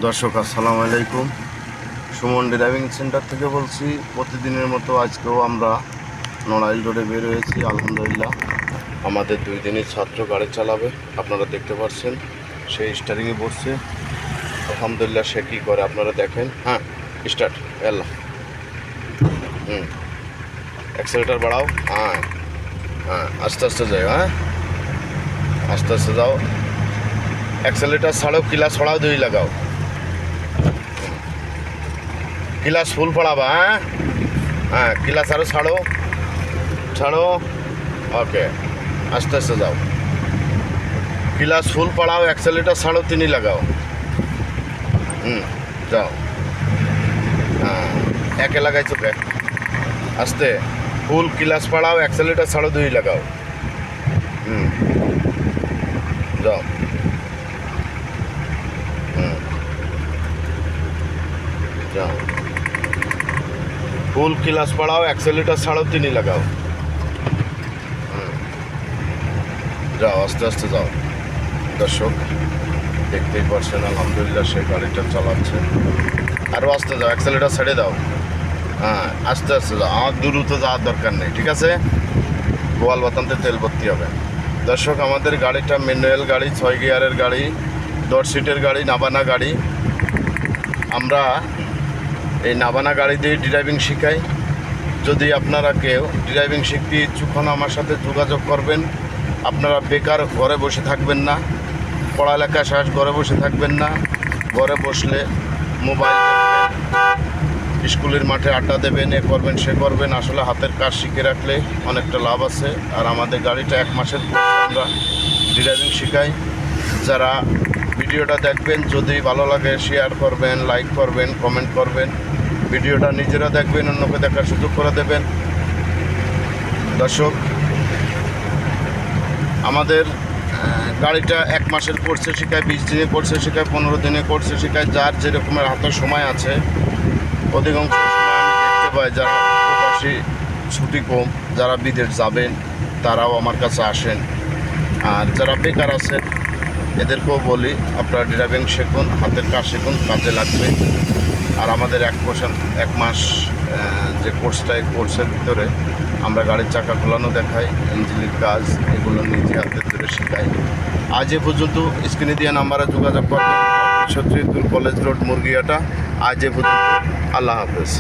দর্শক আসসালামু আলাইকুম। সুমন ড্রাইভিং সেন্টার থেকে বলছি। প্রতিদিনের মতো আজকেও আমরা নড়াইল রোডে বের হয়েছি। আলহামদুলিল্লাহ আমাদের 2 দিনের ছাত্র গাড়ি চালাবে, আপনারা দেখতে পাচ্ছেন। সে স্টারিংয়ে বসছে। আলহামদুলিল্লাহ সে কী করে আপনারা দেখেন। হ্যাঁ, স্টার্ট এলা। অ্যাক্সেলেটার বাড়াও। হ্যাঁ হ্যাঁ, আস্তে আস্তে যাও। হ্যাঁ, আস্তে আস্তে যাও। অ্যাক্সেলেটার ছাড়ো, কিলা ছড়াও, 2 লাগাও। क्लास फुल पढ़ावा। हाँ क्लास आरो छाड़ो छाड़ो। ओके, आस्ते आस्ते जाओ। क्लास फुल पढ़ाओ, एक्सेलेटर छाड़ो, 3 लगाओ। जाओ। हाँ, एके लगाई चुके। आस्ते फुल क्लास पढ़ाओ, एक्सेलेटर छाड़ो, 2 लगाओ। जाओ। जाओ। फुल क्लास पढ़ाओ, एक्सेलेटर छाड़ो, 3 लगाओ। যাও, আস্তে আস্তে যাও। দর্শক দেখতেই পারছেন আলহামদুলিল্লাহ সে গাড়িটা চালাচ্ছে। আরও আস্তে যাও, অ্যাক্সেলেটার ছেড়ে দাও। হ্যাঁ, আস্তে আস্তে যাও, আমার দ্রুত যাওয়ার দরকার নেই, ঠিক আছে? গোয়াল বাতানতে তেল ভর্তি হবে। দর্শক আমাদের গাড়িটা ম্যানুয়াল গাড়ি, 6 গিয়ারের গাড়ি, 10 সিটের গাড়ি, নাবানা গাড়ি। আমরা এই নাবানা গাড়ি দিয়ে ড্রাইভিং শেখাই। যদি আপনারা কেউ ড্রাইভিং শিখতে ইচ্ছুক হন আমার সাথে যোগাযোগ করবেন। আপনারা বেকার ঘরে বসে থাকবেন না, পড়ালেখা শেষ ঘরে বসে থাকবেন না। ঘরে বসলে মোবাইল দেখবেন, স্কুলের মাঠে আড্ডা দেবেন, এ করবেন সে করবেন। আসলে হাতের কাজ শিখে রাখলে অনেকটা লাভ আছে। আর আমাদের গাড়িটা 1 মাসের কোর্স আমরা ড্রাইভিং শেখাই। যারা ভিডিওটা দেখবেন, যদি ভালো লাগে শেয়ার করবেন, লাইক করবেন, কমেন্ট করবেন। ভিডিওটা নিজেরা দেখবেন, অন্যকে দেখার সুযোগ করে দেবেন। দর্শক আমাদের গাড়িটা 1 মাসের কোর্সে শেখায়, 20 দিনের কোর্সে শেখায়, 15 দিনের কোর্সে শেখায়। যার যেরকমের হাতে সময় আছে, অধিকাংশ সময় আমি দেখতে পাই যারা প্রবাসী, ছুটি কম, যারা বিদেশ যাবেন তারাও আমার কাছে আসেন। আর যারা বেকার আছেন এদেরকেও বলি আপনারা ড্রাইভিং শিখুন, হাতের কাজ শিখুন, কাজে লাগবে। আর আমাদের 1 মাস যে কোর্সটা, এই কোর্সের ভিতরে আমরা গাড়ির চাকা খোলানো দেখাই, ইঞ্জিনের কাজ, এগুলো নিজে হাতের ধরে শেখাই। আজ এ পর্যন্ত স্ক্রিনে দেওয়া নাম্বারে যোগাযোগ করবেন। 36 কলেজ রোড, মুরগিয়াটা। আজ এ পর্যন্ত, আল্লাহ হাফেজ।